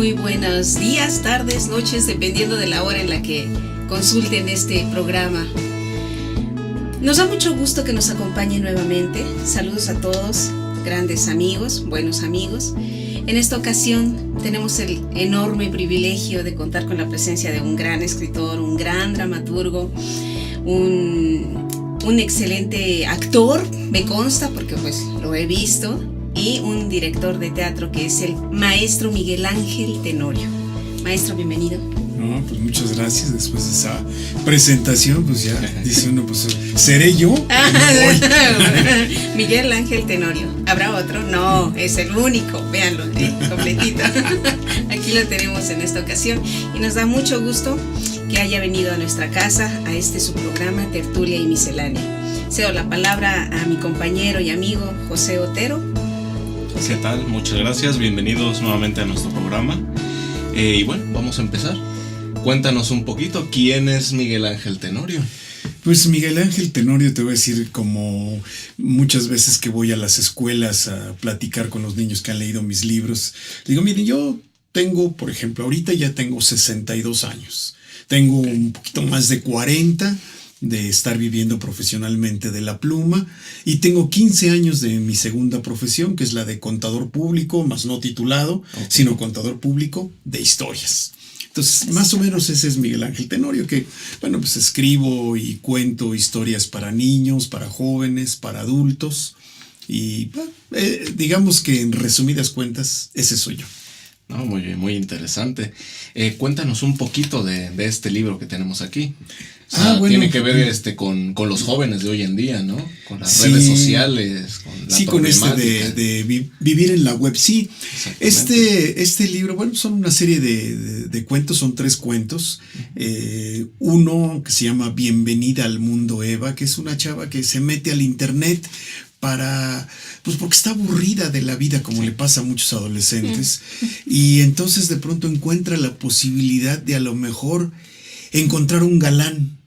Muy buenos días, tardes, noches, dependiendo de la hora en la que consulten este programa. Nos da mucho gusto que nos acompañen nuevamente. Saludos a todos, grandes amigos, buenos amigos. En esta ocasión tenemos el enorme privilegio de contar con la presencia de un gran escritor, un gran dramaturgo, un excelente actor, me consta porque pues lo he visto, y un director de teatro que es el maestro Miguel Ángel Tenorio. Maestro, bienvenido. No, pues muchas gracias. Después de esa presentación, pues ya dice uno, pues ¿seré yo? Miguel Ángel Tenorio. ¿Habrá otro? No, es el único. Véanlo, completito. Aquí lo tenemos en esta ocasión y nos da mucho gusto que haya venido a nuestra casa, a este su programa Tertulia y Miscelánea. Cedo la palabra a mi compañero y amigo José Otero. ¿Qué tal? Muchas gracias, bienvenidos nuevamente a nuestro programa. Y bueno, vamos a empezar. Cuéntanos un poquito, ¿quién es Miguel Ángel Tenorio? Pues Miguel Ángel Tenorio, te voy a decir, como muchas veces que voy a las escuelas a platicar con los niños que han leído mis libros, digo, miren, yo tengo, por ejemplo, ahorita ya tengo 62 años, tengo un poquito más de 40 de estar viviendo profesionalmente de la pluma, y tengo 15 años de mi segunda profesión, que es la de contador público, más no titulado, sino contador público de historias. Entonces, más o menos ese es Miguel Ángel Tenorio, que, bueno, pues escribo y cuento historias para niños, para jóvenes, para adultos, y digamos que en resumidas cuentas, ese soy yo. No, muy interesante. Cuéntanos un poquito de este libro que tenemos aquí. O sea, bueno, tiene que ver con los jóvenes de hoy en día, ¿no? Con las redes sociales, con la problemática. Con de vivir en la web. Sí, este libro, bueno, son una serie de cuentos, son 3 cuentos. Uno que se llama Bienvenida al Mundo Eva, que es una chava que se mete al internet pues porque está aburrida de la vida, como le pasa a muchos adolescentes, y entonces de pronto encuentra la posibilidad de a lo mejor encontrar un galán.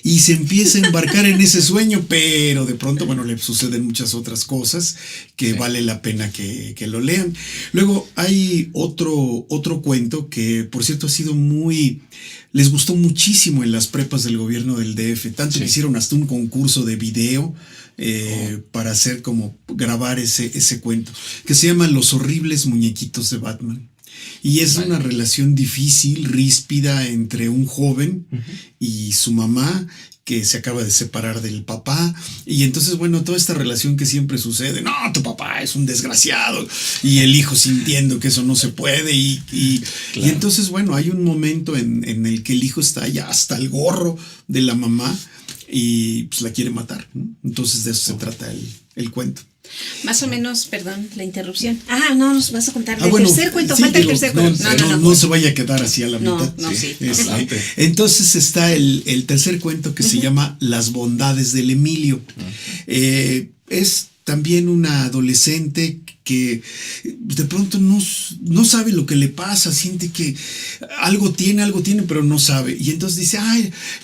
Y se empieza a embarcar en ese sueño, pero de pronto, bueno, le suceden muchas otras cosas que vale la pena que lo lean. Luego hay otro cuento que, por cierto, les gustó muchísimo en las prepas del gobierno del DF, tanto que hicieron hasta un concurso de video para hacer grabar ese cuento, que se llama Los horribles muñequitos de Batman. Y es una relación difícil, ríspida, entre un joven y su mamá, que se acaba de separar del papá, y entonces, bueno, toda esta relación que siempre sucede, no, tu papá es un desgraciado, y el hijo sintiendo que eso no se puede, y entonces, bueno, hay un momento en el que el hijo está ya hasta el gorro de la mamá, y pues la quiere matar, ¿no? Entonces de eso se trata el cuento. Más o menos, perdón, la interrupción. No, nos vas a contar del bueno, tercer cuento, sí, falta el tercer cuento. No se vaya a quedar así a la mitad. Sí. Entonces está el tercer cuento que se llama Las bondades del Emilio. Es también una adolescente que de pronto no sabe lo que le pasa, siente que algo tiene, pero no sabe. Y entonces dice,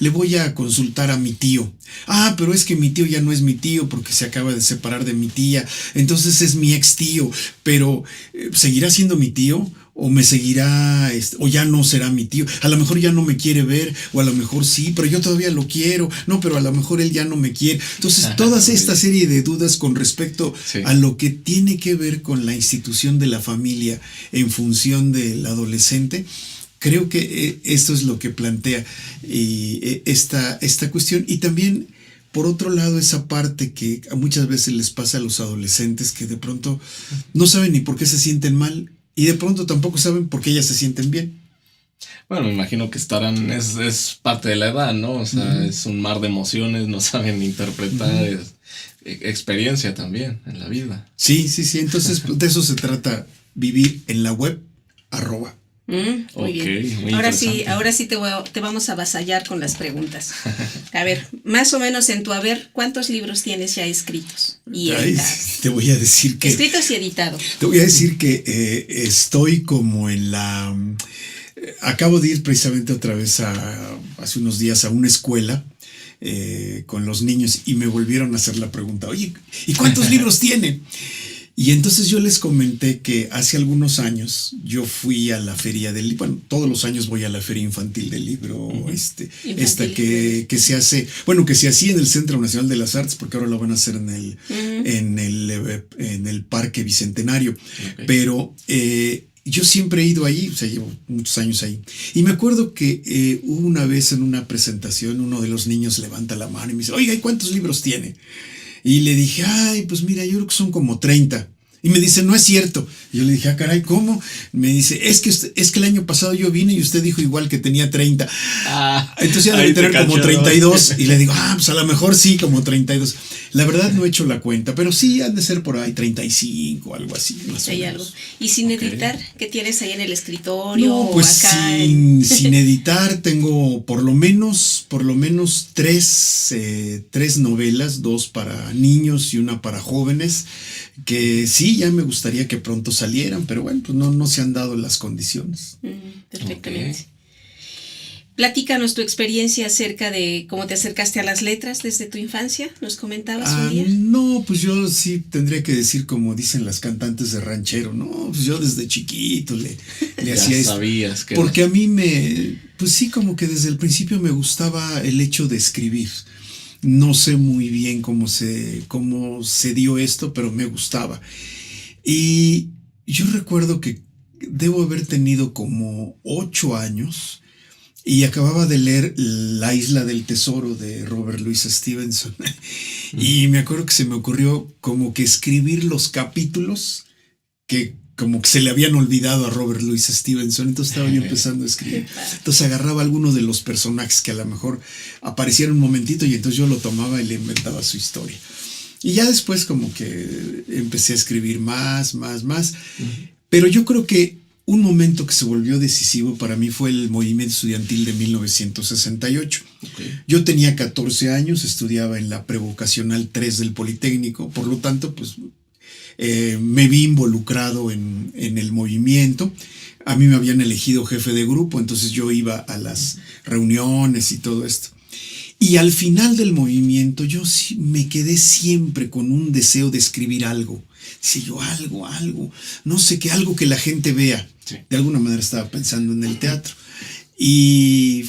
le voy a consultar a mi tío. Pero es que mi tío ya no es mi tío porque se acaba de separar de mi tía. Entonces es mi ex tío, pero ¿seguirá siendo mi tío? ¿O me seguirá, o ya no será mi tío? A lo mejor ya no me quiere ver, o a lo mejor sí, pero yo todavía lo quiero. No, pero a lo mejor él ya no me quiere. Entonces, toda esta serie de dudas con respecto a lo que tiene que ver con la institución de la familia en función del adolescente, creo que esto es lo que plantea esta cuestión. Y también, por otro lado, esa parte que muchas veces les pasa a los adolescentes, que de pronto no saben ni por qué se sienten mal, y de pronto tampoco saben por qué ellas se sienten bien. Bueno, me imagino que es parte de la edad, ¿no? O sea, es un mar de emociones, no saben interpretar, es experiencia también en la vida. Sí. Entonces, de eso se trata, vivir en la web, @. Muy bien. Ahora sí te vamos a avasallar con las preguntas. A ver, más o menos en tu haber, ¿cuántos libros tienes ya escritos y editados? Te voy a decir que... Escritos y editados. Te voy a decir que estoy como en la... Acabo de ir precisamente otra vez hace unos días a una escuela con los niños, y me volvieron a hacer la pregunta, oye, ¿y cuántos libros tiene? Y entonces yo les comenté que hace algunos años yo fui a la feria del libro, bueno, todos los años voy a la feria infantil del libro, esta que se hace, bueno, que se hacía en el Centro Nacional de las Artes, porque ahora lo van a hacer en el Parque Bicentenario, pero yo siempre he ido ahí, o sea, llevo muchos años ahí. Y me acuerdo que una vez en una presentación uno de los niños levanta la mano y me dice, oiga, ¿y cuántos libros tiene? Y le dije, ay, pues mira, yo creo que son como 30. Y me dice, no es cierto. Y yo le dije, ah, caray, ¿cómo? Me dice, es que el año pasado yo vine y usted dijo igual que tenía 30. Entonces ya debe tener como 32. Y le digo, pues a lo mejor sí, como 32. La verdad no he hecho la cuenta, pero sí han de ser por ahí 35, algo así. Más hay o algo. menos. ¿Y sin editar? ¿Qué tienes ahí en el escritorio? No, pues acá sin editar tengo por lo menos tres novelas, 2 para niños y una para jóvenes, que sí, ya me gustaría que pronto salieran, pero bueno, pues no se han dado las condiciones. Perfectamente. Okay. Platícanos tu experiencia acerca de cómo te acercaste a las letras desde tu infancia, ¿nos comentabas un día? No, pues yo sí tendría que decir como dicen las cantantes de ranchero, no, pues yo desde chiquito le hacía esto. Sabías que porque a mí pues sí, como que desde el principio me gustaba el hecho de escribir. No sé muy bien cómo se dio esto, pero me gustaba. Y yo recuerdo que debo haber tenido como 8 años y acababa de leer La Isla del Tesoro de Robert Louis Stevenson. Y me acuerdo que se me ocurrió como que escribir los capítulos que como que se le habían olvidado a Robert Louis Stevenson, entonces estaba yo empezando a escribir. Entonces agarraba algunos de los personajes que a lo mejor aparecían un momentito y entonces yo lo tomaba y le inventaba su historia. Y ya después como que empecé a escribir más. Pero yo creo que un momento que se volvió decisivo para mí fue el movimiento estudiantil de 1968. Yo tenía 14 años, estudiaba en la prevocacional 3 del Politécnico, por lo tanto, pues me vi involucrado en el movimiento. A mí me habían elegido jefe de grupo, entonces yo iba a las reuniones y todo esto. Y al final del movimiento yo me quedé siempre con un deseo de escribir algo. Si yo algo, no sé qué, algo que la gente vea. Sí. De alguna manera estaba pensando en el teatro. Y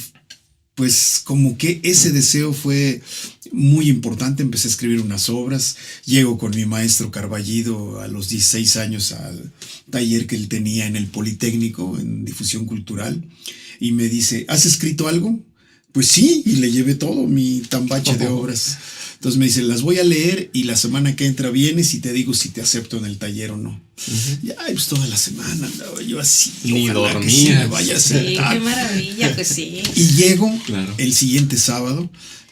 pues como que ese deseo fue muy importante. Empecé a escribir unas obras. Llego con mi maestro Carballido a los 16 años al taller que él tenía en el Politécnico, en difusión cultural. Y me dice, ¿has escrito algo? Pues sí, y le llevé todo mi tambache de obras. Entonces me dice, las voy a leer y la semana que entra vienes y te digo si te acepto en el taller o no. Y pues toda la semana andaba yo así. Ni dormía. Que sí me vaya a aceptar. Sí, qué maravilla, pues sí. Y llego el siguiente sábado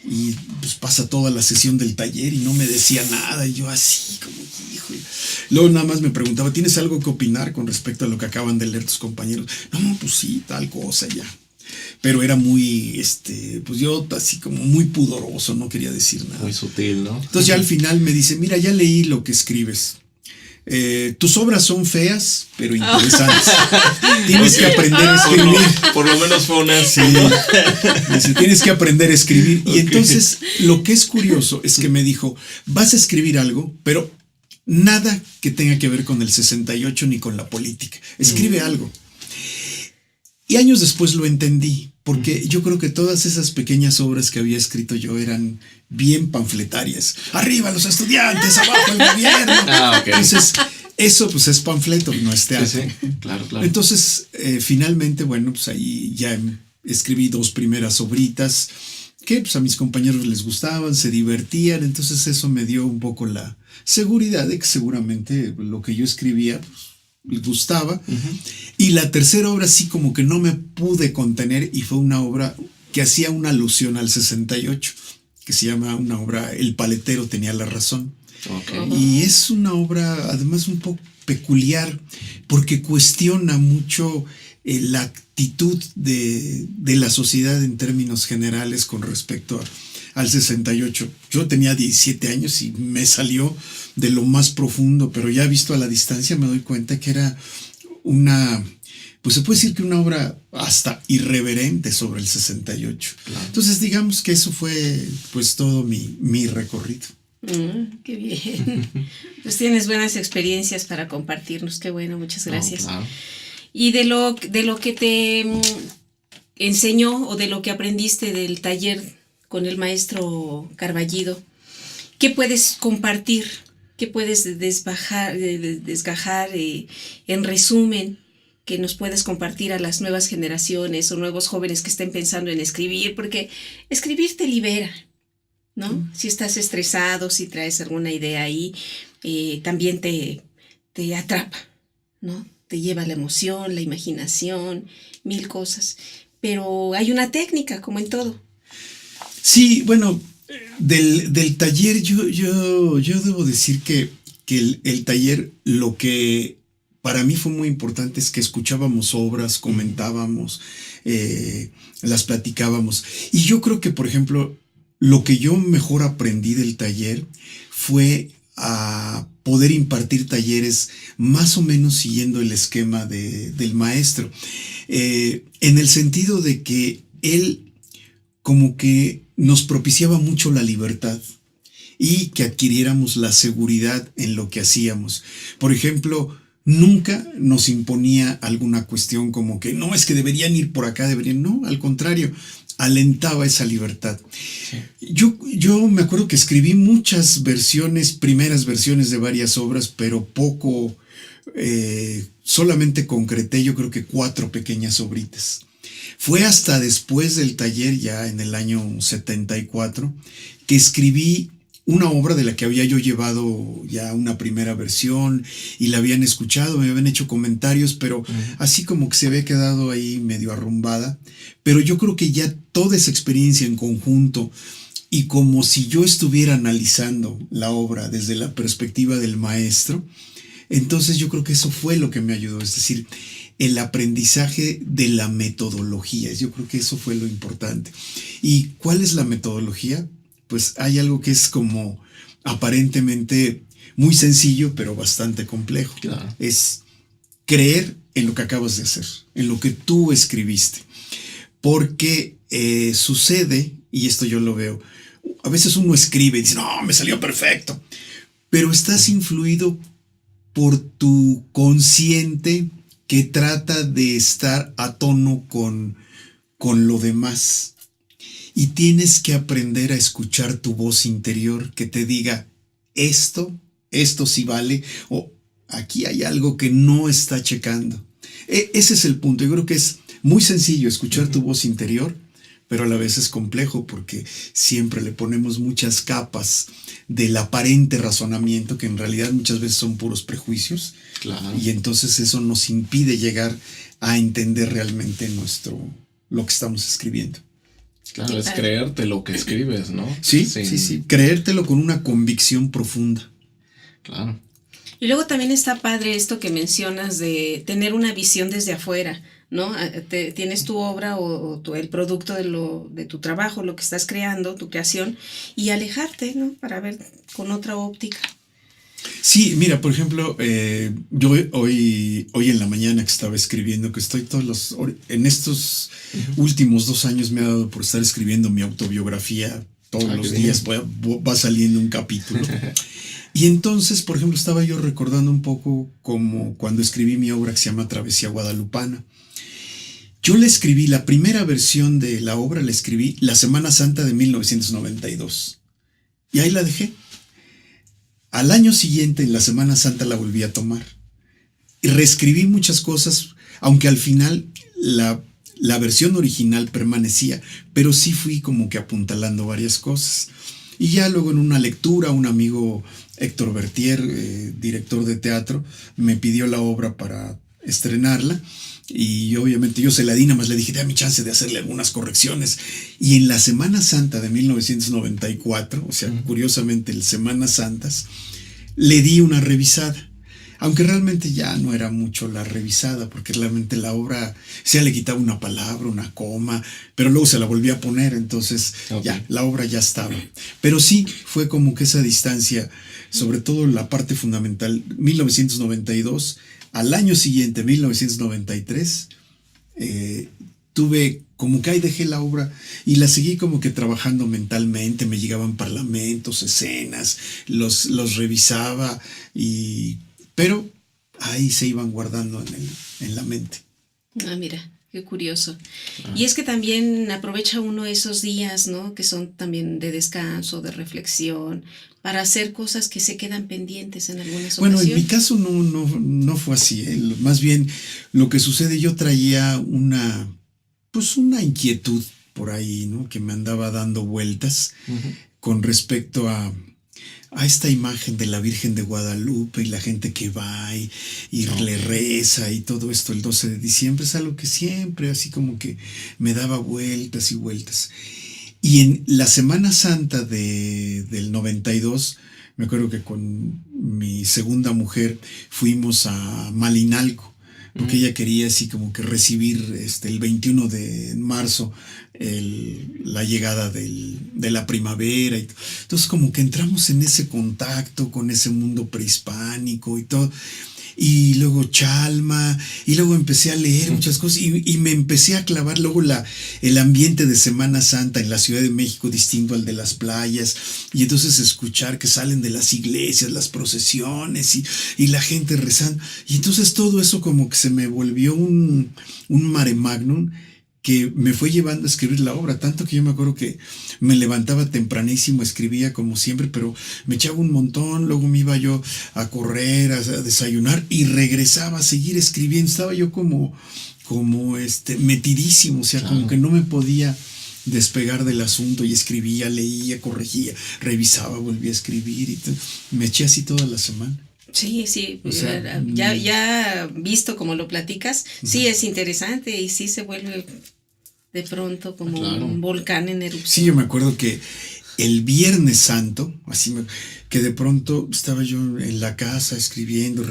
y pues pasa toda la sesión del taller y no me decía nada. Y yo así como, hijo. Luego nada más me preguntaba, ¿tienes algo que opinar con respecto a lo que acaban de leer tus compañeros? No, pues sí, tal cosa ya. Pero era muy, pues yo así como muy pudoroso, no quería decir nada. Muy sutil, ¿no? Entonces ya al final me dice, mira, ya leí lo que escribes. Tus obras son feas, pero interesantes. Tienes que aprender a escribir. Por lo menos fue una así. Dice, tienes que aprender a escribir. Y entonces lo que es curioso es que me dijo, vas a escribir algo, pero nada que tenga que ver con el 68 ni con la política. Escribe algo. Y años después lo entendí, porque yo creo que todas esas pequeñas obras que había escrito yo eran bien panfletarias. Arriba los estudiantes, abajo el gobierno. Entonces, eso pues es panfleto, no es teatro. Sí, claro. Entonces, finalmente, bueno, pues ahí ya escribí 2 primeras obritas que pues a mis compañeros les gustaban, se divertían. Entonces eso me dio un poco la seguridad de que seguramente lo que yo escribía pues, les gustaba. Y la tercera obra sí como que no me pude contener y fue una obra que hacía una alusión al 68, que se llama una obra El paletero tenía la razón. Y es una obra además un poco peculiar porque cuestiona mucho la actitud de la sociedad en términos generales con respecto al 68. Yo tenía 17 años y me salió de lo más profundo, pero ya visto a la distancia me doy cuenta que era pues se puede decir que una obra hasta irreverente sobre el 68. Claro. Entonces digamos que eso fue pues todo mi recorrido. Qué bien. Pues tienes buenas experiencias para compartirnos. Qué bueno, muchas gracias. No, claro. Y de lo que te enseñó o de lo que aprendiste del taller con el maestro Carballido, ¿qué puedes compartir? ¿Qué puedes desgajar en resumen, que nos puedes compartir a las nuevas generaciones o nuevos jóvenes que estén pensando en escribir? Porque escribir te libera, ¿no? Si estás estresado, si traes alguna idea ahí, también te atrapa, ¿no? Te lleva a la emoción, la imaginación, mil cosas. Pero hay una técnica, como en todo. Sí, bueno, del taller yo debo decir que el taller, lo que para mí fue muy importante es que escuchábamos obras, comentábamos, las platicábamos. Y yo creo que, por ejemplo, lo que yo mejor aprendí del taller fue a poder impartir talleres más o menos siguiendo el esquema del maestro, en el sentido de que él como que nos propiciaba mucho la libertad y que adquiriéramos la seguridad en lo que hacíamos. Por ejemplo, nunca nos imponía alguna cuestión como que no, es que deberían ir por acá, no, al contrario, alentaba esa libertad. Sí. Yo me acuerdo que escribí muchas primeras versiones de varias obras, pero poco, solamente concreté yo creo que 4 pequeñas obritas. Fue hasta después del taller, ya en el año 74, que escribí una obra de la que había yo llevado ya una primera versión y la habían escuchado, me habían hecho comentarios, pero así como que se había quedado ahí medio arrumbada. Pero yo creo que ya toda esa experiencia en conjunto y como si yo estuviera analizando la obra desde la perspectiva del maestro, entonces yo creo que eso fue lo que me ayudó, es decir, el aprendizaje de la metodología. Yo creo que eso fue lo importante. ¿Y cuál es la metodología? Pues hay algo que es como aparentemente muy sencillo, pero bastante complejo. Claro. Es creer en lo que acabas de hacer, en lo que tú escribiste. Porque sucede, y esto yo lo veo, a veces uno escribe y dice, no, me salió perfecto. Pero estás influido por tu consciente que trata de estar a tono con lo demás. Y tienes que aprender a escuchar tu voz interior que te diga, esto sí vale, o aquí hay algo que no está checando. Ese es el punto. Yo creo que es muy sencillo escuchar tu voz interior, pero a la vez es complejo porque siempre le ponemos muchas capas del aparente razonamiento que en realidad muchas veces son puros prejuicios. Claro. Y entonces eso nos impide llegar a entender realmente lo que estamos escribiendo. Claro, es creerte lo que escribes, ¿no? Sí, sí, creértelo con una convicción profunda. Claro. Y luego también está padre esto que mencionas de tener una visión desde afuera, ¿no? Tienes tu obra o el producto de tu trabajo, lo que estás creando, tu creación, y alejarte, ¿no? Para ver con otra óptica. Sí, mira, por ejemplo, yo hoy en la mañana que estaba escribiendo, que estoy en estos últimos 2 años me ha dado por estar escribiendo mi autobiografía todos los días, va saliendo un capítulo. Y entonces, por ejemplo, estaba yo recordando un poco como cuando escribí mi obra que se llama Travesía Guadalupana. Yo la primera versión de la obra la escribí la Semana Santa de 1992. Y ahí la dejé. Al año siguiente, en la Semana Santa, la volví a tomar. Y reescribí muchas cosas, aunque al final la versión original permanecía, pero sí fui como que apuntalando varias cosas. Y ya luego en una lectura, un amigo, Héctor Bertier, director de teatro, me pidió la obra para estrenarla. Y obviamente yo se la di, nada más le dije, dame chance de hacerle algunas correcciones. Y en la Semana Santa de 1994, o sea, curiosamente el Semanas Santas, le di una revisada. Aunque realmente ya no era mucho la revisada, porque realmente la obra, se le quitaba una palabra, una coma, pero luego se la volvía a poner, entonces ya, la obra ya estaba. Pero sí, fue como que esa distancia, sobre todo la parte fundamental, 1992, al año siguiente, 1993, tuve como que ahí dejé la obra y la seguí como que trabajando mentalmente, me llegaban parlamentos, escenas, los revisaba, pero ahí se iban guardando en la mente. Ah, mira, qué curioso. Y es que también aprovecha uno esos días, ¿no? Que son también de descanso, de reflexión, para hacer cosas que se quedan pendientes en algunas Bueno, ocasiones. en mi caso no fue así, ¿eh? Más bien lo que sucede, yo traía una inquietud por ahí, ¿no? Que me andaba dando vueltas con respecto a esta imagen de la Virgen de Guadalupe y la gente que va y le reza y todo esto el 12 de diciembre. Es algo que siempre así como que me daba vueltas y vueltas. Y en la Semana Santa del 92, me acuerdo que con mi segunda mujer fuimos a Malinalco, porque ella quería así como que recibir el 21 de marzo la llegada de la primavera. Entonces como que entramos en ese contacto con ese mundo prehispánico y todo. Y luego Chalma, y luego empecé a leer muchas cosas y me empecé a clavar luego el ambiente de Semana Santa en la Ciudad de México, distinto al de las playas, y entonces escuchar que salen de las iglesias las procesiones y la gente rezando, y entonces todo eso como que se me volvió un mare magnum que me fue llevando a escribir la obra, tanto que yo me acuerdo que me levantaba tempranísimo, escribía como siempre, pero me echaba un montón, luego me iba yo a correr, a desayunar y regresaba a seguir escribiendo. Estaba yo como metidísimo, o sea, claro, como que no me podía despegar del asunto, y escribía, leía, corregía, revisaba, volvía a escribir y me eché así toda la semana. Sí, o sea, ya visto como lo platicas, sí es interesante y sí se vuelve de pronto como un volcán en erupción. Sí, yo me acuerdo que el Viernes Santo, que de pronto estaba yo en la casa escribiendo,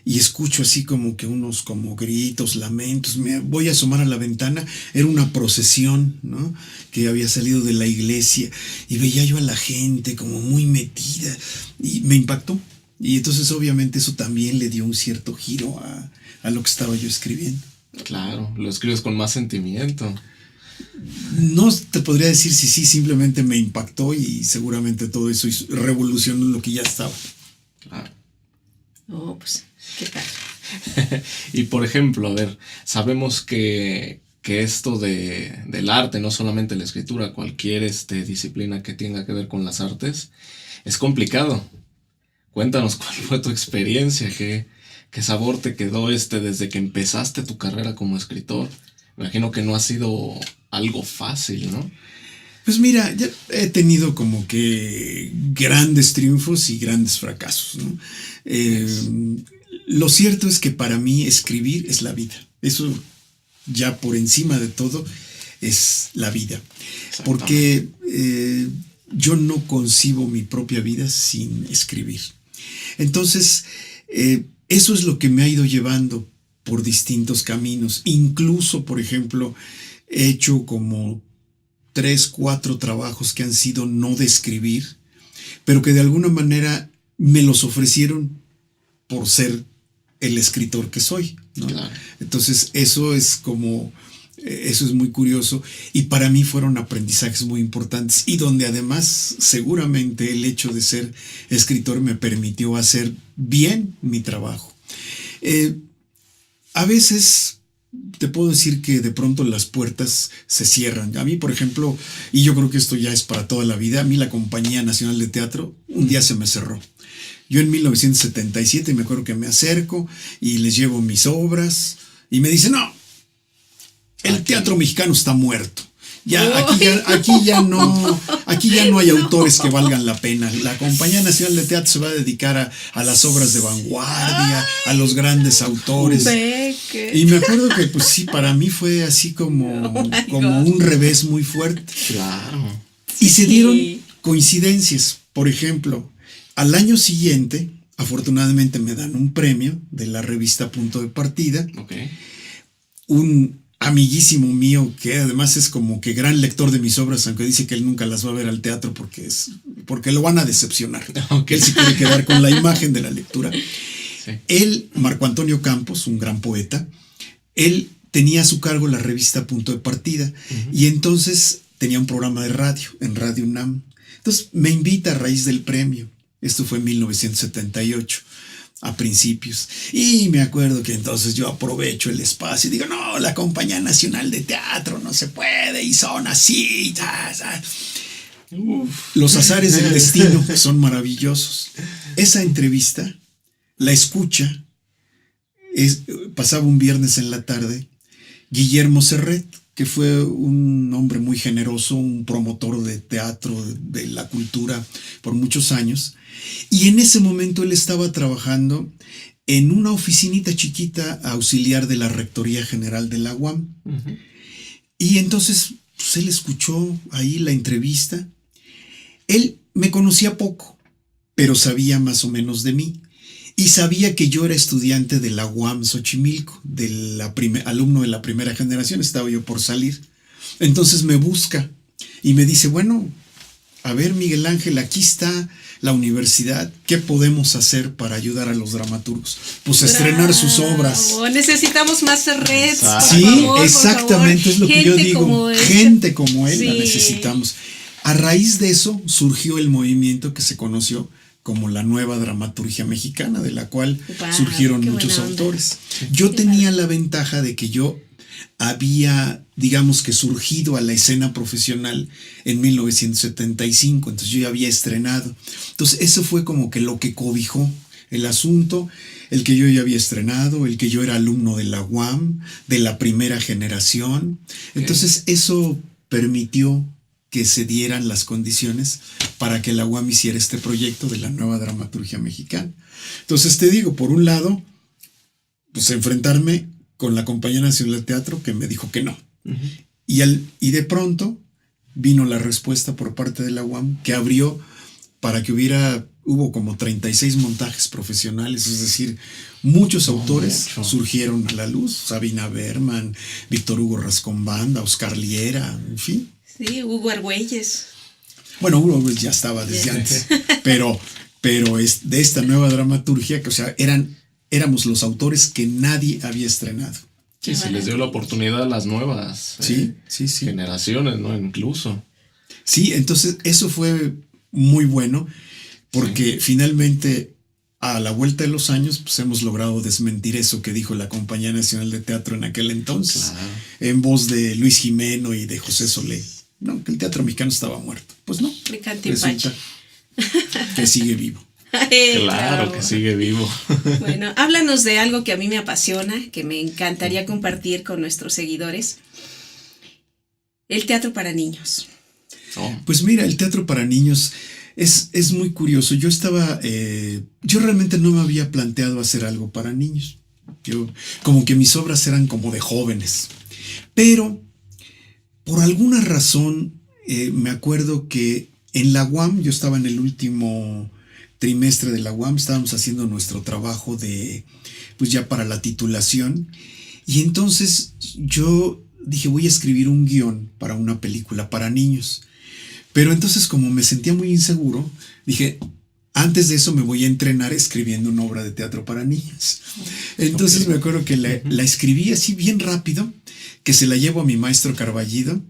y escucho así como que unos como gritos, lamentos, me voy a asomar a la ventana, era una procesión, ¿no? Que había salido de la iglesia, y veía yo a la gente como muy metida, y me impactó. Y entonces obviamente eso también le dio un cierto giro a lo que estaba yo escribiendo. Claro, lo escribes con más sentimiento. No te podría decir si sí, simplemente me impactó y seguramente todo eso revolucionó lo que ya estaba. Claro. Oh, pues, qué tal. Y por ejemplo, a ver, sabemos que esto del arte, no solamente la escritura, cualquier disciplina que tenga que ver con las artes, es complicado. Cuéntanos cuál fue tu experiencia, qué sabor te quedó desde que empezaste tu carrera como escritor. Me imagino que no ha sido algo fácil, ¿no? Pues mira, ya he tenido como que grandes triunfos y grandes fracasos, ¿no? Lo cierto es que para mí escribir es la vida. Eso ya por encima de todo es la vida. Porque yo no concibo mi propia vida sin escribir. Entonces, eso es lo que me ha ido llevando por distintos caminos. Incluso, por ejemplo, he hecho como 3, 4 trabajos que han sido no de escribir, pero que de alguna manera me los ofrecieron por ser el escritor que soy, ¿no? Claro. Entonces, eso es muy curioso, y para mí fueron aprendizajes muy importantes, y donde además seguramente el hecho de ser escritor me permitió hacer bien mi trabajo. A veces te puedo decir que de pronto las puertas se cierran. A mí, por ejemplo, y yo creo que esto ya es para toda la vida, a mí la Compañía Nacional de Teatro un día se me cerró. Yo en 1977 me acuerdo que me acerco y les llevo mis obras y me dicen, no, el teatro mexicano está muerto. Aquí ya no hay autores que valgan la pena. La Compañía Nacional de Teatro se va a dedicar a las obras de vanguardia, a los grandes autores. Y me acuerdo que pues sí, para mí fue así como un revés muy fuerte. Claro. Y se dieron coincidencias. Por ejemplo, al año siguiente, afortunadamente me dan un premio de la revista Punto de Partida. Okay. Un amiguísimo mío que además es como que gran lector de mis obras, aunque dice que él nunca las va a ver al teatro porque lo van a decepcionar. Okay. Él sí quiere quedar con la imagen de la lectura. Sí. Él, Marco Antonio Campos, un gran poeta, él tenía a su cargo la revista Punto de Partida, y entonces tenía un programa de radio, en Radio UNAM. Entonces me invita a raíz del premio. Esto fue en 1978, a principios. Y me acuerdo que entonces yo aprovecho el espacio y digo, no, la Compañía Nacional de Teatro no se puede, y son así. Los azares del destino son maravillosos. Esa entrevista la escucha, pasaba un viernes en la tarde, Guillermo Serret, que fue un hombre muy generoso, un promotor de teatro, de la cultura por muchos años. Y en ese momento él estaba trabajando en una oficinita chiquita auxiliar de la Rectoría General de la UAM. Y entonces pues, él escuchó ahí la entrevista. Él me conocía poco, pero sabía más o menos de mí. Y sabía que yo era estudiante de la UAM Xochimilco, alumno de la primera generación, estaba yo por salir. Entonces me busca y me dice, bueno, a ver, Miguel Ángel, aquí está la universidad, ¿qué podemos hacer para ayudar a los dramaturgos? Pues estrenar sus obras. Necesitamos más Serrets. Sí, exactamente, es lo que yo digo. Gente como él, sí. La necesitamos. A raíz de eso surgió el movimiento que se conoció como la nueva dramaturgia mexicana, de la cual surgieron muchos autores. Yo tenía la ventaja de que yo había, digamos que surgido a la escena profesional en 1975, entonces yo ya había estrenado. Entonces eso fue como que lo que cobijó el asunto, el que yo ya había estrenado, el que yo era alumno de la UAM, de la primera generación. Entonces eso permitió que se dieran las condiciones para que la UAM hiciera este proyecto de la nueva dramaturgia mexicana. Entonces te digo, por un lado, pues enfrentarme con la Compañía Nacional de Teatro, que me dijo que no. Y de pronto vino la respuesta por parte de la UAM, que abrió para que hubo como 36 montajes profesionales, es decir, muchos autores surgieron a la luz, Sabina Berman, Víctor Hugo Rascón-Banda, Oscar Liera, en fin. Sí, Hugo Argüelles. Bueno, Hugo ya estaba desde antes, pero es de esta nueva dramaturgia, que o sea, éramos los autores que nadie había estrenado. Sí, se les dio la oportunidad a las nuevas generaciones, ¿no? Incluso. Sí, entonces eso fue muy bueno, porque finalmente a la vuelta de los años pues hemos logrado desmentir eso que dijo la Compañía Nacional de Teatro en aquel entonces, en voz de Luis Jimeno y de José Solé. No, que el teatro mexicano estaba muerto. Pues no, resulta que sigue vivo. Claro que sigue vivo. Bueno, háblanos de algo que a mí me apasiona, que me encantaría compartir con nuestros seguidores. El teatro para niños. Pues mira, el teatro para niños es muy curioso. Yo realmente no me había planteado hacer algo para niños. Como que mis obras eran como de jóvenes. Pero por alguna razón me acuerdo que en la UAM, yo estaba en el último trimestre de la UAM, estábamos haciendo nuestro trabajo pues ya para la titulación, y entonces yo dije, voy a escribir un guión para una película para niños. Pero entonces, como me sentía muy inseguro, dije, antes de eso me voy a entrenar escribiendo una obra de teatro para niños. Entonces me acuerdo que la escribí así bien rápido, que se la llevo a mi maestro Carballido,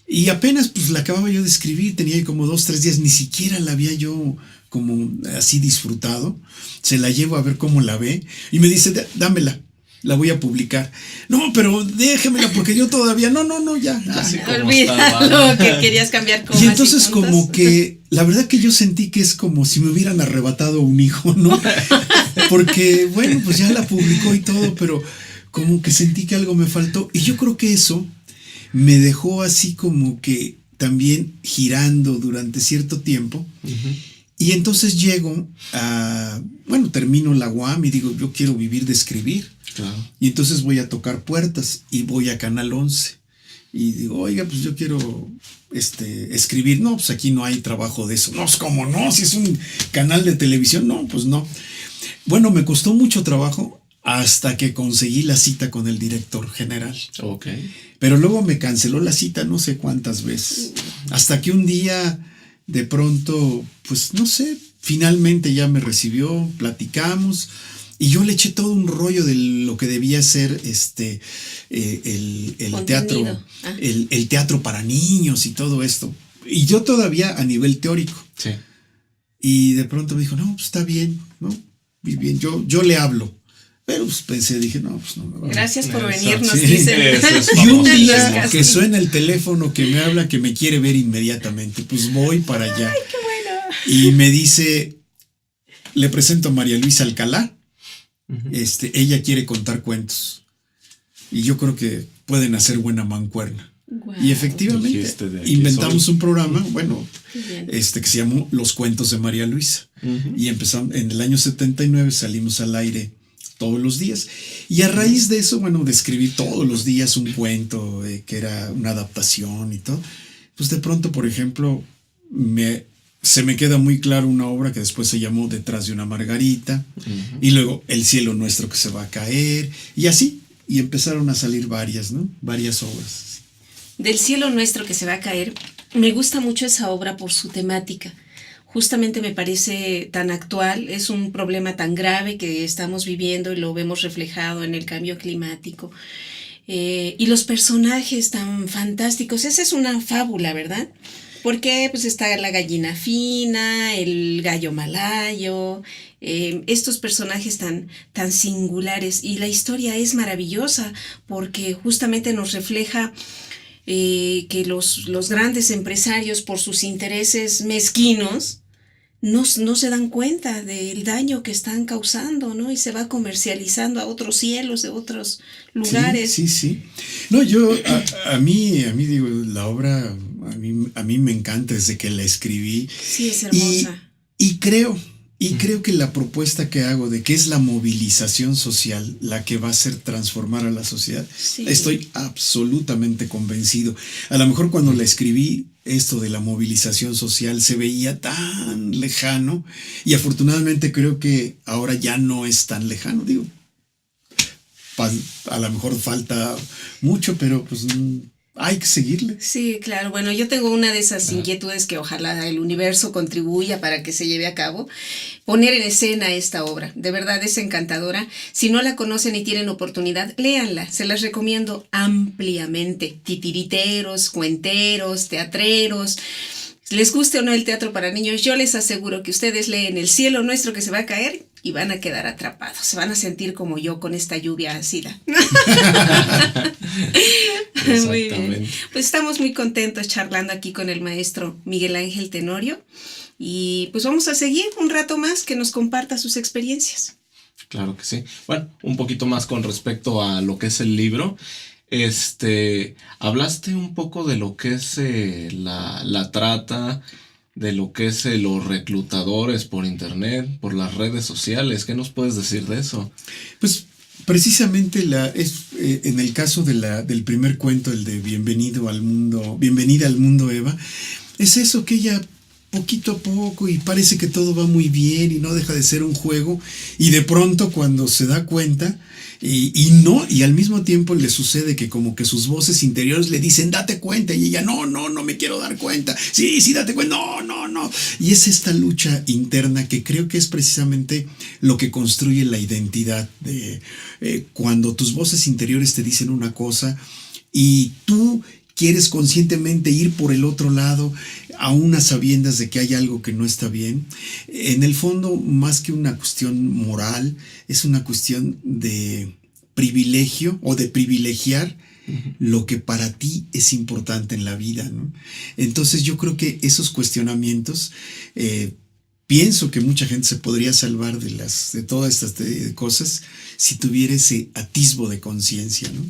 y apenas pues la acababa yo de escribir, tenía como 2-3 días, ni siquiera la había yo como así disfrutado. Se la llevo a ver cómo la ve, y me dice, dámela, la voy a publicar. No, pero déjamela, porque yo todavía, no, ya. Olvídalo, que querías cambiar comas. Y entonces como que, la verdad que yo sentí que es como si me hubieran arrebatado un hijo, ¿no? Porque, bueno, pues ya la publicó y todo, pero como que sentí que algo me faltó. Y yo creo que eso me dejó así como que también girando durante cierto tiempo. Y entonces llego termino la UAM y digo, yo quiero vivir de escribir. Claro. Y entonces voy a tocar puertas y voy a Canal 11 y digo, oiga, pues yo quiero escribir. No, pues aquí no hay trabajo de eso. No, ¿cómo no? Si es un canal de televisión. No, pues no. Bueno, me costó mucho trabajo hasta que conseguí la cita con el director general. Pero luego me canceló la cita no sé cuántas veces. Hasta que un día, de pronto, pues no sé, finalmente ya me recibió, platicamos. Y yo le eché todo un rollo de lo que debía ser el teatro, el teatro para niños y todo esto. Y yo todavía a nivel teórico. Sí. Y de pronto me dijo, no, pues está bien, ¿no? Muy bien, yo le hablo. Pero pues pensé, dije, no, pues no me va. Gracias por venir, nos sí. dicen. Y un día que suena el teléfono, que me habla, que me quiere ver inmediatamente, pues voy para allá. ¡Ay, qué bueno! Y me dice, le presento a María Luisa Alcalá, ella quiere contar cuentos. Y yo creo que pueden hacer buena mancuerna. Wow. Y efectivamente inventamos un programa, bueno, que se llamó Los Cuentos de María Luisa. Y empezamos, en el año 79 salimos al aire todos los días. Y a raíz de eso, bueno, de escribir todos los días un cuento que era una adaptación y todo, pues de pronto, por ejemplo, se me queda muy claro una obra que después se llamó Detrás de una Margarita, y luego El cielo nuestro que se va a caer, y así, y empezaron a salir varias obras. Del cielo nuestro que se va a caer, me gusta mucho esa obra por su temática. Justamente me parece tan actual, es un problema tan grave que estamos viviendo y lo vemos reflejado en el cambio climático. Y los personajes tan fantásticos, esa es una fábula, ¿verdad? Porque pues está la gallina fina, el gallo malayo, estos personajes tan singulares, y la historia es maravillosa porque justamente nos refleja que los grandes empresarios, por sus intereses mezquinos, no se dan cuenta del daño que están causando, ¿no? Y se va comercializando a otros cielos, de otros lugares. Sí. No, yo, a mí digo, la obra, a mí me encanta desde que la escribí. Sí, es hermosa. Y creo que la propuesta que hago de que es la movilización social la que va a hacer transformar a la sociedad, estoy absolutamente convencido. A lo mejor cuando la escribí, esto de la movilización social se veía tan lejano, y afortunadamente creo que ahora ya no es tan lejano. Digo, a lo mejor falta mucho, pero pues hay que seguirle. Sí, claro. Bueno, yo tengo una de esas inquietudes que ojalá el universo contribuya para que se lleve a cabo. Poner en escena esta obra. De verdad es encantadora. Si no la conocen y tienen oportunidad, léanla. Se las recomiendo ampliamente. Titiriteros, cuenteros, teatreros. Les guste o no el teatro para niños, yo les aseguro que ustedes leen El cielo nuestro que se va a caer y van a quedar atrapados. Se van a sentir como yo con esta lluvia ácida. Muy bien. Pues estamos muy contentos charlando aquí con el maestro Miguel Ángel Tenorio. Y pues vamos a seguir un rato más, que nos comparta sus experiencias. Claro que sí. Bueno, un poquito más con respecto a lo que es el libro. Hablaste un poco de lo que es la trata, de lo que es los reclutadores por internet, por las redes sociales. ¿Qué nos puedes decir de eso? Pues precisamente en el caso del primer cuento, el de Bienvenida al mundo Eva, es eso, que ella poquito a poco, y parece que todo va muy bien y no deja de ser un juego, y de pronto cuando se da cuenta, y al mismo tiempo le sucede que como que sus voces interiores le dicen date cuenta, y ella no me quiero dar cuenta, sí date cuenta, no, y es esta lucha interna que creo que es precisamente lo que construye la identidad de cuando tus voces interiores te dicen una cosa y tú quieres conscientemente ir por el otro lado, aún a sabiendas de que hay algo que no está bien. En el fondo, más que una cuestión moral, es una cuestión de privilegio o de privilegiar lo que para ti es importante en la vida, ¿no? Entonces yo creo que esos cuestionamientos, pienso que mucha gente se podría salvar de todas estas cosas si tuviera ese atisbo de conciencia, ¿no?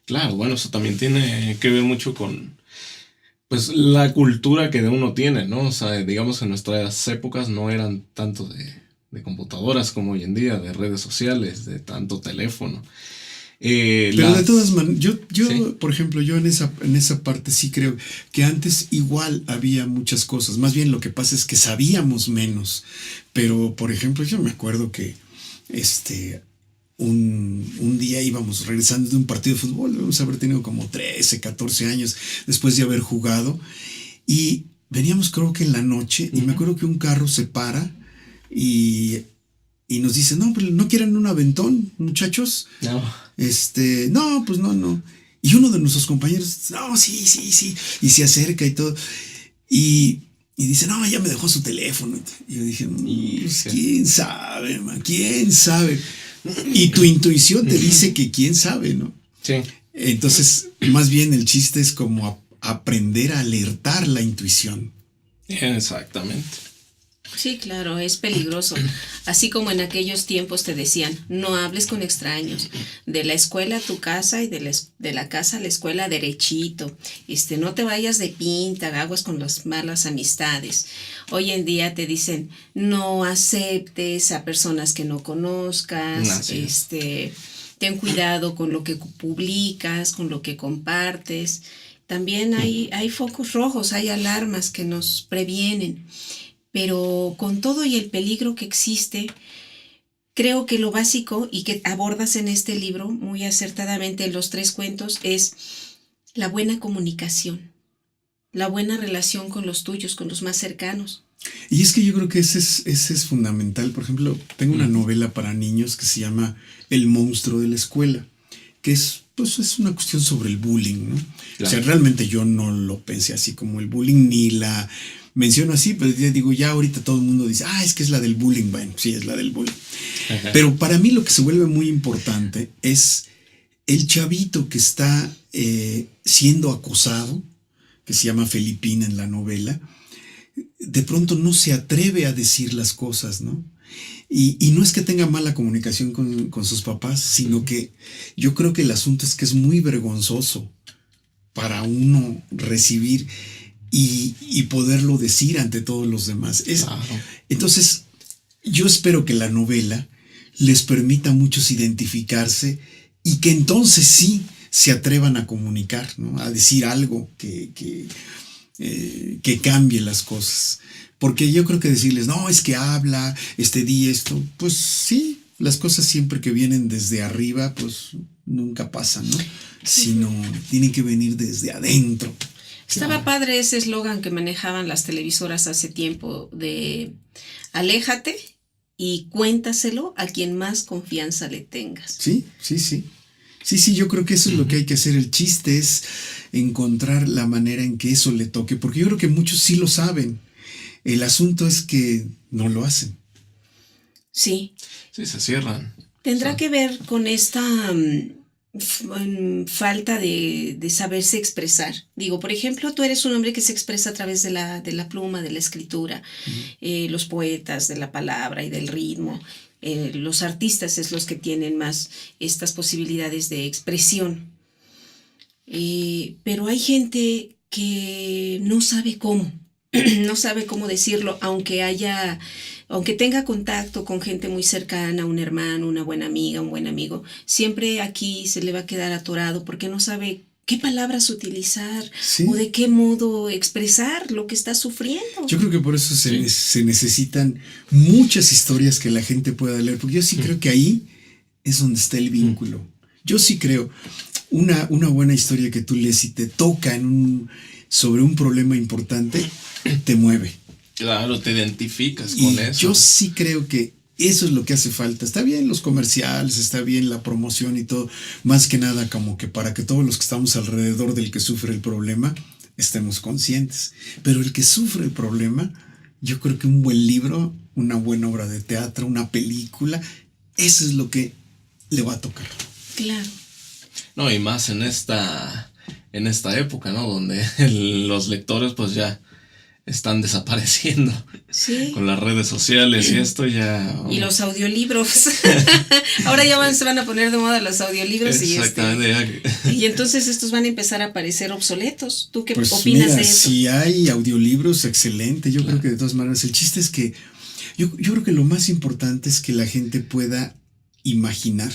Claro, bueno, eso también tiene que ver mucho con pues la cultura que de uno tiene, ¿no? O sea, digamos que en nuestras épocas no eran tanto de computadoras como hoy en día, de redes sociales, de tanto teléfono. Pero de todas maneras, yo ¿sí? Por ejemplo, yo en esa parte sí creo que antes igual había muchas cosas. Más bien lo que pasa es que sabíamos menos. Pero, por ejemplo, yo me acuerdo que un día íbamos regresando de un partido de fútbol, debemos haber tenido como 13, 14 años después de haber jugado, y veníamos creo que en la noche, y me acuerdo que un carro se para y y nos dice, no, pero ¿no quieren un aventón, muchachos? No. No, pues no. Y uno de nuestros compañeros, no, sí. Y se acerca y todo. Y dice, no, ya me dejó su teléfono. Y yo dije, pues, quién sabe, man, quién sabe. Y tu intuición te dice que quién sabe, ¿no? Sí. Entonces, más bien el chiste es como aprender a alertar la intuición. Exactamente. Sí, claro, es peligroso. Así como en aquellos tiempos te decían, no hables con extraños. De la escuela a tu casa y de la casa a la escuela derechito. No te vayas de pinta, aguas con las malas amistades. Hoy en día te dicen, no aceptes a personas que no conozcas. Ten cuidado con lo que publicas, con lo que compartes. También hay focos rojos, hay alarmas que nos previenen. Pero con todo y el peligro que existe, creo que lo básico y que abordas en este libro muy acertadamente en los 3 cuentos es la buena comunicación, la buena relación con los tuyos, con los más cercanos. Y es que yo creo que ese es fundamental. Por ejemplo, tengo una novela para niños que se llama El monstruo de la escuela, que es una cuestión sobre el bullying, ¿no? Claro. O sea, realmente yo no lo pensé así como el bullying, ni la menciono así, pero ya digo, ya ahorita todo el mundo dice, es que es la del bullying. Bueno, sí, es la del bullying. Ajá. Pero para mí lo que se vuelve muy importante es el chavito que está siendo acosado, que se llama Felipina en la novela, de pronto no se atreve a decir las cosas, ¿no? Y no es que tenga mala comunicación con sus papás, sino que yo creo que el asunto es que es muy vergonzoso para uno recibir y poderlo decir ante todos los demás. Claro. Entonces, yo espero que la novela les permita a muchos identificarse y que entonces sí se atrevan a comunicar, ¿no? A decir algo que cambie las cosas. Porque yo creo que decirles, no, es que habla, di esto, pues sí, las cosas siempre que vienen desde arriba, pues nunca pasan, ¿no? Sino tienen que venir desde adentro. Estaba padre ese eslogan que manejaban las televisoras hace tiempo de aléjate y cuéntaselo a quien más confianza le tengas. Sí, yo creo que eso es lo que hay que hacer. El chiste es encontrar la manera en que eso le toque, porque yo creo que muchos sí lo saben. El asunto es que no lo hacen. Sí. Sí, se cierran. Tendrá que ver con esta falta de saberse expresar. Digo, por ejemplo, tú eres un hombre que se expresa a través de la pluma, de la escritura, los poetas, de la palabra y del ritmo. Los artistas es los que tienen más estas posibilidades de expresión. Pero hay gente que no sabe cómo. No sabe cómo decirlo, aunque tenga contacto con gente muy cercana, un hermano, una buena amiga, un buen amigo, siempre aquí se le va a quedar atorado porque no sabe qué palabras utilizar, sí, o de qué modo expresar lo que está sufriendo. Yo creo que por eso se necesitan muchas historias que la gente pueda leer, porque yo sí creo que ahí es donde está el vínculo. Yo sí creo, una buena historia que tú lees y te toca sobre un problema importante, te mueve. Claro, te identificas con eso. Yo sí creo que eso es lo que hace falta. Está bien los comerciales, está bien la promoción y todo, más que nada como que para que todos los que estamos alrededor del que sufre el problema estemos conscientes. Pero el que sufre el problema, yo creo que un buen libro, una buena obra de teatro, una película, eso es lo que le va a tocar. Claro. No, y más en esta época, ¿no? Donde los lectores pues ya están desapareciendo. Sí. Con las redes sociales y esto ya... Y los audiolibros. Ahora ya se van a poner de moda los audiolibros. Exactamente. Y entonces estos van a empezar a parecer obsoletos. ¿Tú qué opinas de eso? Si hay audiolibros, excelente. Yo creo que de todas maneras, el chiste es que yo creo que lo más importante es que la gente pueda imaginar.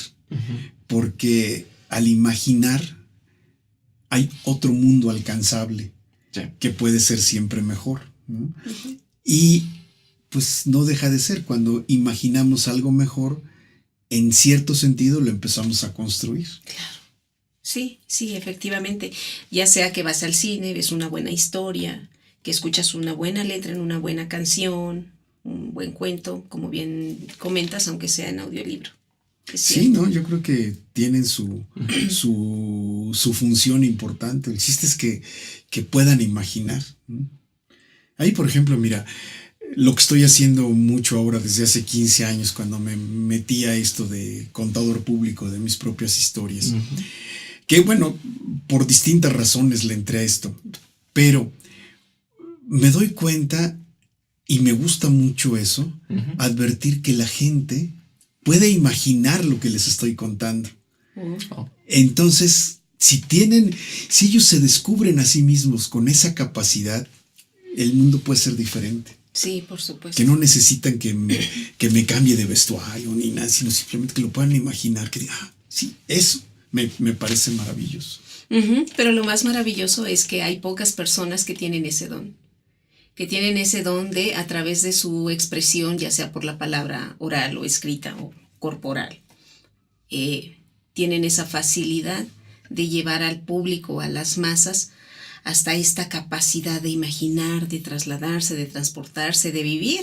Porque al imaginar hay otro mundo alcanzable, sí, que puede ser siempre mejor, ¿no? Y pues no deja de ser, cuando imaginamos algo mejor, en cierto sentido lo empezamos a construir. Claro. Sí, efectivamente. Ya sea que vas al cine, ves una buena historia, que escuchas una buena letra en una buena canción, un buen cuento, como bien comentas, aunque sea en audiolibro. Sí, ¿no? Yo creo que tienen su función importante. El chiste es que puedan imaginar, ¿no? Ahí, por ejemplo, mira, lo que estoy haciendo mucho ahora desde hace 15 años, cuando me metí a esto de contador público de mis propias historias, que bueno, por distintas razones le entré a esto, pero me doy cuenta y me gusta mucho eso, advertir que la gente puede imaginar lo que les estoy contando. Entonces, si ellos se descubren a sí mismos con esa capacidad, el mundo puede ser diferente. Sí, por supuesto. Que no necesitan que me cambie de vestuario ni nada, sino simplemente que lo puedan imaginar, que digan, sí, eso me parece maravilloso. Pero lo más maravilloso es que hay pocas personas que tienen ese don. Que tienen ese don de, a través de su expresión, ya sea por la palabra oral o escrita o corporal, tienen esa facilidad de llevar al público, a las masas, hasta esta capacidad de imaginar, de trasladarse, de transportarse, de vivir.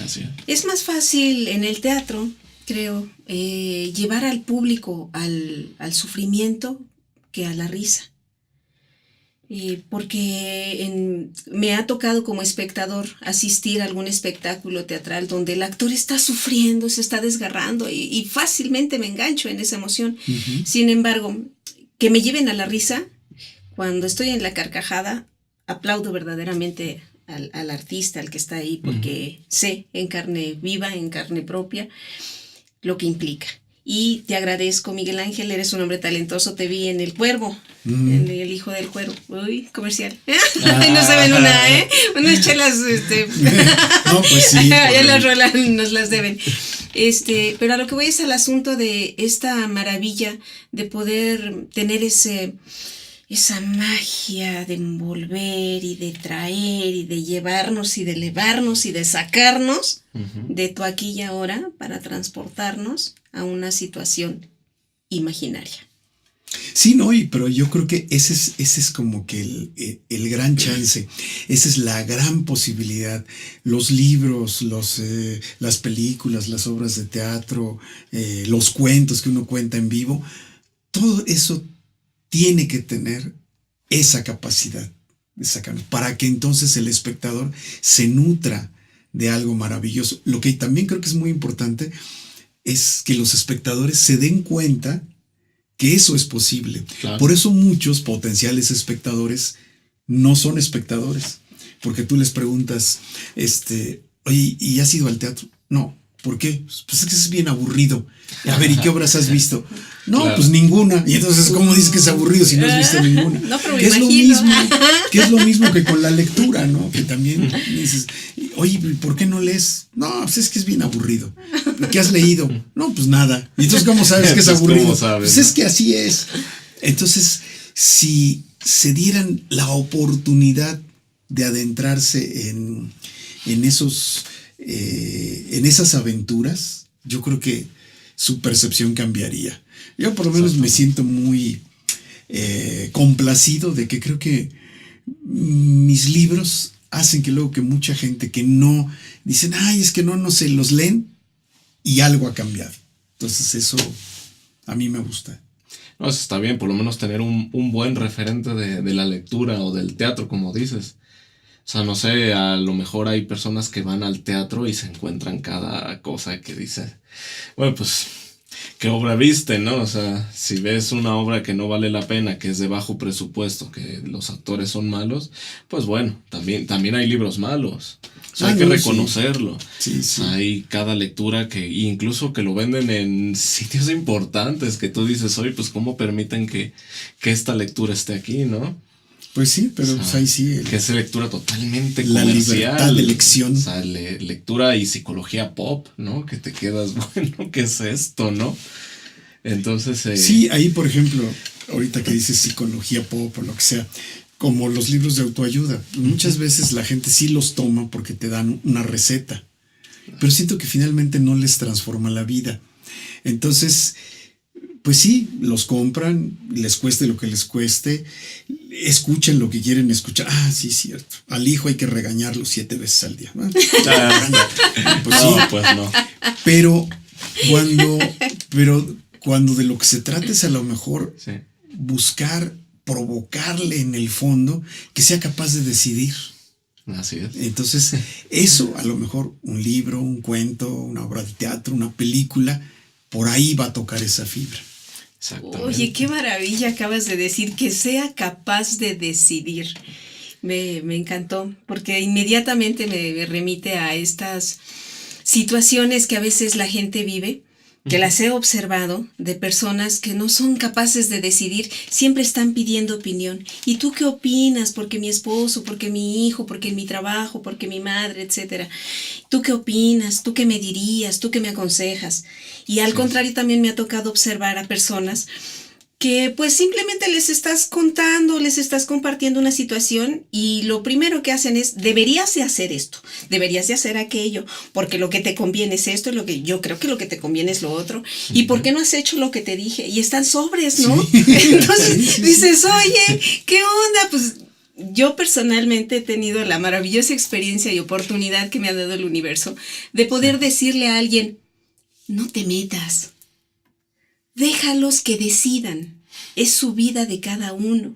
Así Es más fácil en el teatro, creo, llevar al público al sufrimiento que a la risa. Porque me ha tocado como espectador asistir a algún espectáculo teatral donde el actor está sufriendo, se está desgarrando y fácilmente me engancho en esa emoción. Sin embargo, que me lleven a la risa, cuando estoy en la carcajada, aplaudo verdaderamente al artista, al que está ahí, porque sé en carne viva, en carne propia, lo que implica. Y te agradezco, Miguel Ángel, eres un hombre talentoso, te vi en El Cuervo, en El Hijo del Cuervo. Uy, comercial. No saben unas chelas, No, pues sí. Ya las rolan, nos las deben. Pero a lo que voy es al asunto de esta maravilla de poder tener esa magia de envolver y de traer y de llevarnos y de elevarnos y de sacarnos de tu aquí y ahora para transportarnos a una situación imaginaria. Sí, no, pero yo creo que ese es como que el gran chance, esa es la gran posibilidad. Los libros, las películas, las obras de teatro, los cuentos que uno cuenta en vivo, todo eso tiene que tener esa capacidad de sacarlo, para que entonces el espectador se nutra de algo maravilloso. Lo que también creo que es muy importante es que los espectadores se den cuenta que eso es posible. Claro. Por eso muchos potenciales espectadores no son espectadores, porque tú les preguntas, oye, ¿y has ido al teatro? No. ¿Por qué? Pues es que es bien aburrido. A ver, ¿y qué obras has visto? No, claro. Pues ninguna. Y entonces, ¿cómo dices que es aburrido si no has visto ninguna? No, pero me imagino. Que es lo mismo que con la lectura, ¿no? Que también dices, oye, ¿por qué no lees? No, pues es que es bien aburrido. ¿Qué has leído? No, pues nada. Y entonces, ¿cómo sabes que es aburrido? ¿Cómo sabes, pues es que así es. Entonces, si se dieran la oportunidad de adentrarse en esas aventuras, yo creo que su percepción cambiaría. Yo por lo menos me siento muy complacido de que creo que mis libros hacen que luego que mucha gente que no dicen, ay, es que no sé, los leen y algo ha cambiado. Entonces eso a mí me gusta. No, eso está bien, por lo menos tener un buen referente de la lectura o del teatro, como dices. O sea, no sé, a lo mejor hay personas que van al teatro y se encuentran cada cosa que dicen. Bueno, pues, ¿qué obra viste, no? O sea, si ves una obra que no vale la pena, que es de bajo presupuesto, que los actores son malos, pues bueno, también hay libros malos. O sea, hay que reconocerlo. Sí. Sí. Hay cada lectura que incluso que lo venden en sitios importantes, que tú dices, oye, pues ¿cómo permiten que esta lectura esté aquí, no? Pues sí, pero pues ahí sí. Que es lectura totalmente la comercial. La libertad de elección. O sea, lectura y psicología pop, ¿no? Que te quedas, bueno, ¿qué es esto, no? Entonces... Sí, ahí, por ejemplo, ahorita que dices psicología pop o lo que sea, como los libros de autoayuda, muchas veces la gente sí los toma porque te dan una receta, pero siento que finalmente no les transforma la vida. Entonces... pues sí, los compran, les cueste lo que les cueste, escuchen lo que quieren escuchar. Ah, sí, cierto. Al hijo hay que regañarlo 7 veces al día, ¿no? Pues no, sí. pues no. Pero cuando de lo que se trata es a lo mejor Sí. buscar, provocarle en el fondo que sea capaz de decidir. Así es. Entonces, eso a lo mejor un libro, un cuento, una obra de teatro, una película, por ahí va a tocar esa fibra. Exactamente. Oye, qué maravilla acabas de decir, que sea capaz de decidir. Me encantó, porque inmediatamente me remite a estas situaciones que a veces la gente vive, que las he observado, de personas que no son capaces de decidir, siempre están pidiendo opinión. ¿Y tú qué opinas? Porque mi esposo, porque mi hijo, porque mi trabajo, porque mi madre, etcétera. ¿Tú qué opinas? ¿Tú qué me dirías? ¿Tú qué me aconsejas? Y al contrario, también me ha tocado observar a personas que pues simplemente les estás contando, les estás compartiendo una situación y lo primero que hacen es, deberías de hacer esto, deberías de hacer aquello, porque lo que te conviene es esto, lo que yo creo que lo que te conviene es lo otro, y ¿por qué no has hecho lo que te dije? Y están sobres, ¿no? Sí. Entonces dices, oye, ¿qué onda? Pues yo personalmente he tenido la maravillosa experiencia y oportunidad que me ha dado el universo de poder decirle a alguien, no te metas. Déjalos que decidan, es su vida de cada uno.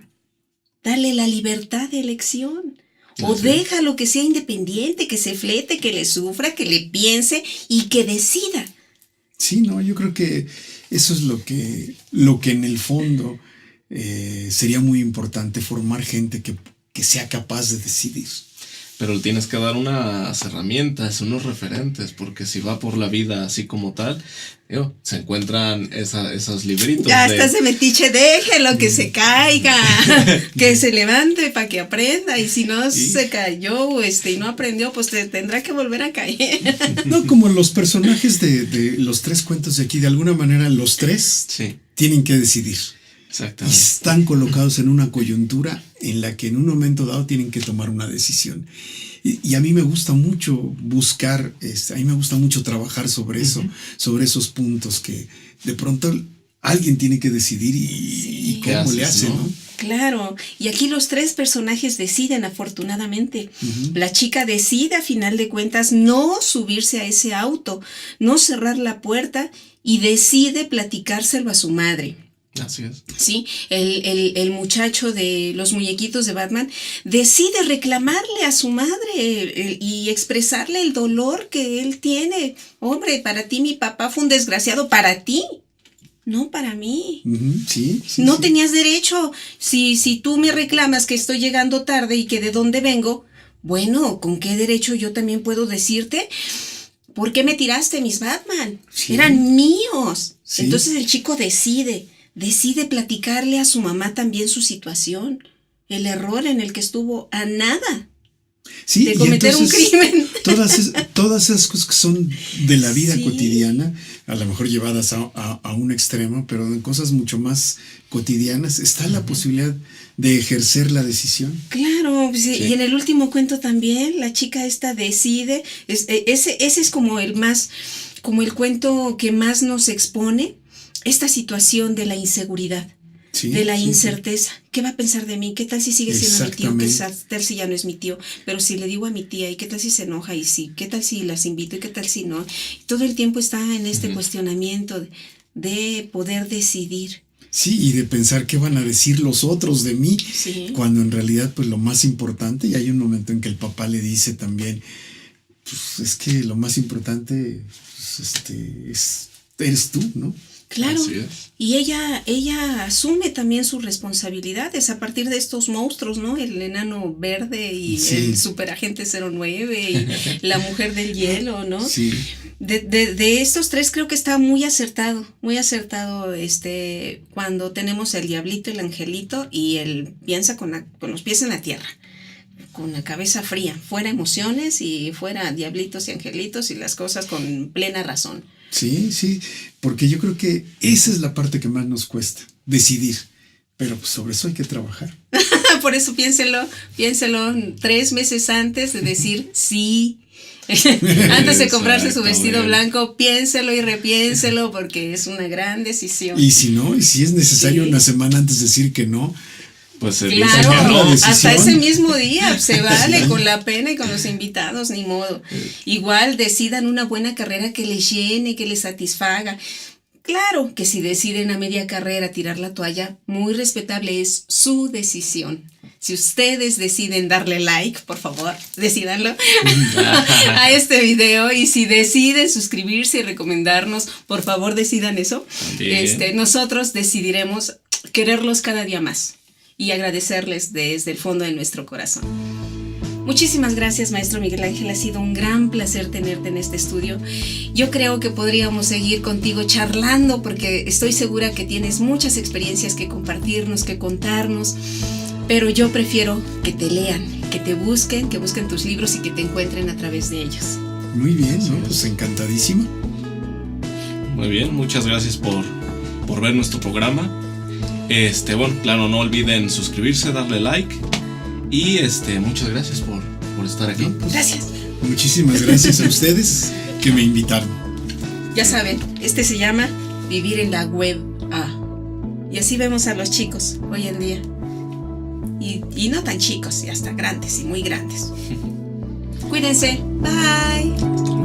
Dale la libertad de elección. O déjalo que sea independiente, que se flete, que le sufra, que le piense y que decida. Sí, no, yo creo que eso es lo que en el fondo sería muy importante, formar gente que sea capaz de decidir. Pero tienes que dar unas herramientas, unos referentes, porque si va por la vida así como tal, se encuentran esos libritos. Ya estás de metiche, déjelo que se caiga, que se levante para que aprenda, y si no se cayó y no aprendió, pues tendrá que volver a caer. No, como los personajes de los 3 cuentos de aquí, de alguna manera los 3 tienen que decidir. Exactamente. Y están colocados en una coyuntura en la que en un momento dado tienen que tomar una decisión. Y a mí me gusta mucho buscar, a mí me gusta mucho trabajar sobre eso, sobre esos puntos que de pronto alguien tiene que decidir y cómo le hace, ¿no? Claro, y aquí los 3 personajes deciden, afortunadamente. La chica decide, a final de cuentas, no subirse a ese auto, no cerrar la puerta, y decide platicárselo a su madre. Así es. Sí, el muchacho de los muñequitos de Batman decide reclamarle a su madre y expresarle el dolor que él tiene. Hombre, para ti mi papá fue un desgraciado, para ti, no para mí. Sí, no tenías derecho. Si tú me reclamas que estoy llegando tarde y que de dónde vengo, bueno, ¿con qué derecho yo también puedo decirte? ¿Por qué me tiraste mis Batman? Sí. Eran míos. Sí. Entonces el chico decide platicarle a su mamá también su situación, el error en el que estuvo a nada de cometer un crimen. Todas esas cosas que son de la vida cotidiana, a lo mejor llevadas a un extremo, pero en cosas mucho más cotidianas, está la posibilidad de ejercer la decisión. Claro, y en el último cuento también, la chica esta decide, ese es como el cuento que más nos expone esta situación de la inseguridad, de la incerteza. ¿Qué va a pensar de mí? ¿Qué tal si sigue siendo mi tío? ¿Qué tal si ya no es mi tío? Pero si le digo a mi tía, ¿y qué tal si se enoja? ¿Y sí? ¿Qué tal si las invito? ¿Y qué tal si no? Todo el tiempo está en este cuestionamiento de poder decidir. Sí, y de pensar qué van a decir los otros de mí, cuando en realidad pues lo más importante, y hay un momento en que el papá le dice también, pues es que lo más importante eres tú, ¿no? Claro, y ella asume también sus responsabilidades a partir de estos monstruos, ¿no? El enano verde y el superagente 09 y la mujer del hielo, ¿no? Sí. De estos 3 creo que está muy acertado cuando tenemos el diablito, el angelito, y él piensa con los pies en la tierra, con la cabeza fría, fuera emociones y fuera diablitos y angelitos y las cosas con plena razón. Sí, porque yo creo que esa es la parte que más nos cuesta, decidir, pero pues sobre eso hay que trabajar. Por eso piénselo 3 meses antes de decir sí. Antes de comprarse su vestido blanco, piénselo y repiénselo, porque es una gran decisión. Y si es necesario una semana antes de decir que no, Pues se Claro, dice que no. hasta ese mismo día se vale con la pena y con los invitados, ni modo. Igual decidan una buena carrera que les llene, que les satisfaga. Claro que si deciden a media carrera tirar la toalla, muy respetable, es su decisión. Si ustedes deciden darle like, por favor, decídanlo a este video. Y si deciden suscribirse y recomendarnos, por favor, decidan eso. Nosotros decidiremos quererlos cada día más y agradecerles desde el fondo de nuestro corazón. Muchísimas gracias, maestro Miguel Ángel. Ha sido un gran placer tenerte en este estudio. Yo creo que podríamos seguir contigo charlando porque estoy segura que tienes muchas experiencias que compartirnos, que contarnos. Pero yo prefiero que te lean, que te busquen, que busquen tus libros y que te encuentren a través de ellos. Muy bien, ¿no? Pues encantadísimo. Muy bien, muchas gracias por ver nuestro programa. Bueno, claro, no olviden suscribirse, darle like. Y muchas gracias por estar aquí. No, pues, gracias. Muchísimas gracias a ustedes que me invitaron. Ya saben, se llama Vivir en la Web A. Y así vemos a los chicos hoy en día. Y no tan chicos, y hasta grandes y muy grandes. Cuídense. Bye.